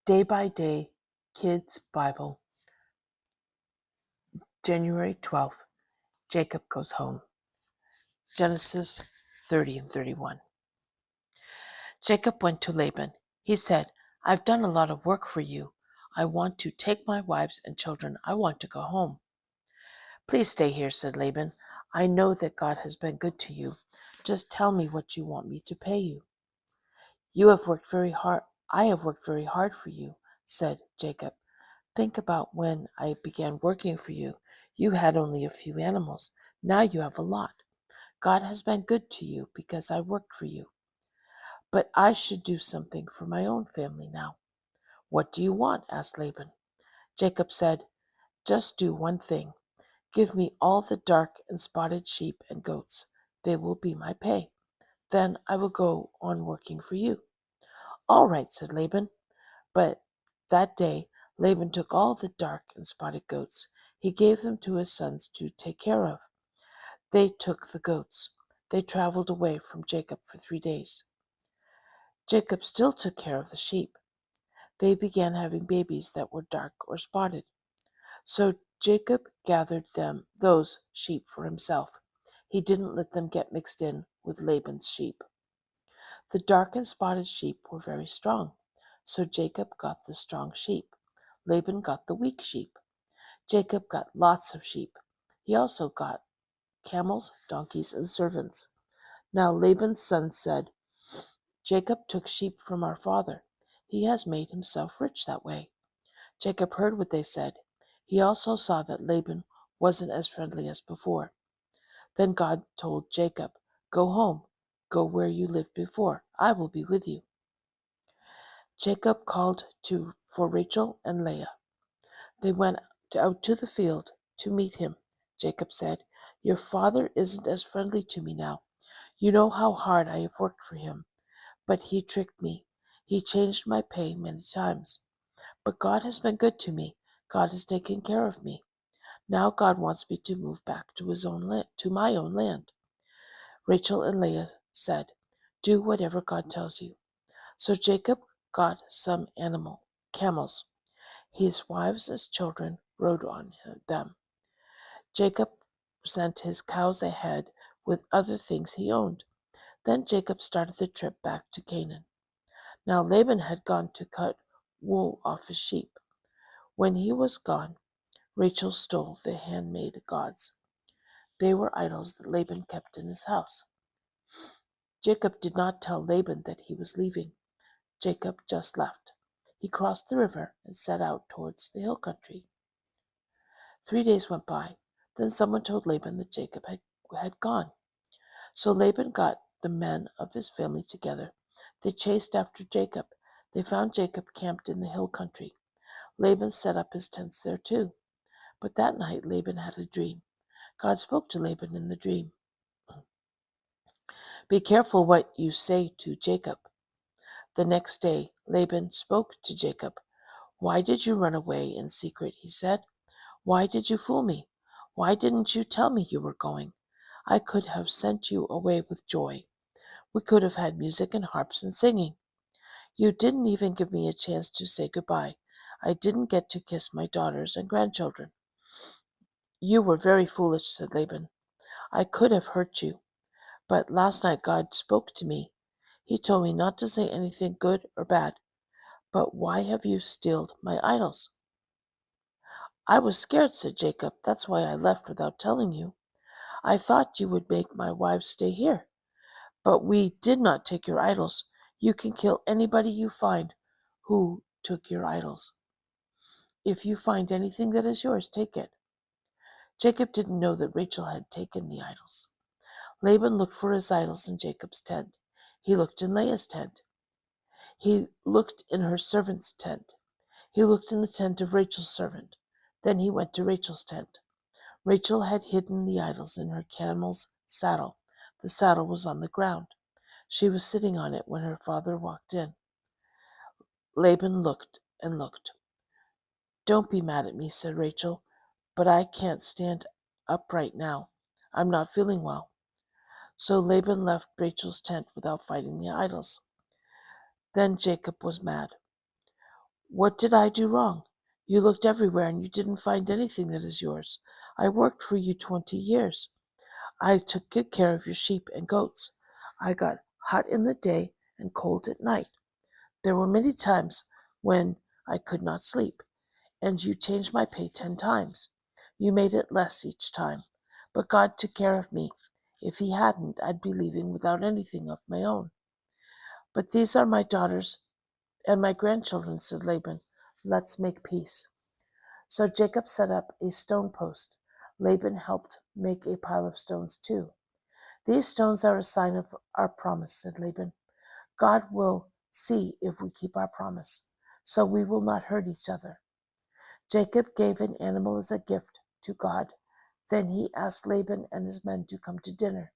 Day by Day Kids Bible, January 12th. Jacob goes home. Genesis 30 and 31. Jacob went to Laban. He said, I've done a lot of work for you. I want to take my wives and children. I want to go home. Please stay here, said Laban. I know that God has been good to you. Just tell me what you want me to pay you. You have worked very hard. I have worked very hard for you, said Jacob. Think about when I began working for you. You had only a few animals. Now you have a lot. God has been good to you because I worked for you. But I should do something for my own family now. What do you want? Asked Laban. Jacob said, Just do one thing. Give me all the dark and spotted sheep and goats. They will be my pay. Then I will go on working for you. All right, said Laban. But that day Laban took all the dark and spotted goats. He gave them to his sons to take care of. They took the goats. They traveled away from Jacob for 3 days. Jacob still took care of the sheep. They began having babies that were dark or spotted. So Jacob gathered those sheep for himself. He didn't let them get mixed in with Laban's sheep. The dark and spotted sheep were very strong. So Jacob got the strong sheep. Laban got the weak sheep. Jacob got lots of sheep. He also got camels, donkeys, and servants. Now Laban's son said, Jacob took sheep from our father. He has made himself rich that way. Jacob heard what they said. He also saw that Laban wasn't as friendly as before. Then God told Jacob, Go home. Go where you lived before. I will be with you. Jacob called for Rachel and Leah. They went out to the field to meet him. Jacob said, Your father isn't as friendly to me now. You know how hard I have worked for him. But he tricked me. He changed my pay many times. But God has been good to me. God has taken care of me. Now God wants me to move back to my own land. Rachel and Leah said, Do whatever God tells you. So Jacob got some camels. His wives and children rode on them. Jacob sent his cows ahead with other things he owned. Then Jacob started the trip back to Canaan. Now Laban had gone to cut wool off his sheep. When he was gone, Rachel stole the handmade gods. They were idols that Laban kept in his house. Jacob did not tell Laban that he was leaving. Jacob just left. He crossed the river and set out towards the hill country. 3 days went by. Then someone told Laban that Jacob had gone. So Laban got the men of his family together. They chased after Jacob. They found Jacob camped in the hill country. Laban set up his tents there too. But that night Laban had a dream. God spoke to Laban in the dream. Be careful what you say to Jacob. The next day Laban spoke to Jacob. Why did you run away in secret? He said. Why did you fool me? Why didn't you tell me you were going? I could have sent you away with joy. We could have had music and harps and singing. You didn't even give me a chance to say goodbye. I didn't get to kiss my daughters and grandchildren. You were very foolish, said Laban. I could have hurt you. But last night God spoke to me. He told me not to say anything good or bad. But why have you stealed my idols? I was scared, said Jacob. That's why I left without telling you. I thought you would make my wives stay here. But we did not take your idols. You can kill anybody you find who took your idols. If you find anything that is yours, take it. Jacob didn't know that Rachel had taken the idols. Laban looked for his idols in Jacob's tent. He looked in Leah's tent. He looked in her servant's tent. He looked in the tent of Rachel's servant. Then he went to Rachel's tent. Rachel had hidden the idols in her camel's saddle. The saddle was on the ground. She was sitting on it when her father walked in. Laban looked and looked. Don't be mad at me, said Rachel, but I can't stand up right now. I'm not feeling well. So Laban left Rachel's tent without fighting the idols. Then Jacob was mad. What did I do wrong? You looked everywhere and you didn't find anything that is yours. I worked for you 20 years. I took good care of your sheep and goats. I got hot in the day and cold at night. There were many times when I could not sleep, and you changed my pay 10 times. You made it less each time. But God took care of me. If He hadn't, I'd be leaving without anything of my own. But these are my daughters and my grandchildren, said Laban. Let's make peace. So Jacob set up a stone post. Laban helped make a pile of stones too. These stones are a sign of our promise, said Laban. God will see if we keep our promise, so we will not hurt each other. Jacob gave an animal as a gift to God. Then he asked Laban and his men to come to dinner.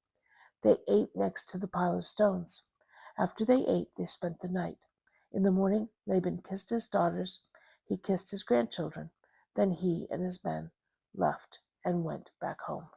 They ate next to the pile of stones. After they ate, they spent the night. In the morning, Laban kissed his daughters. He kissed his grandchildren. Then he and his men left and went back home.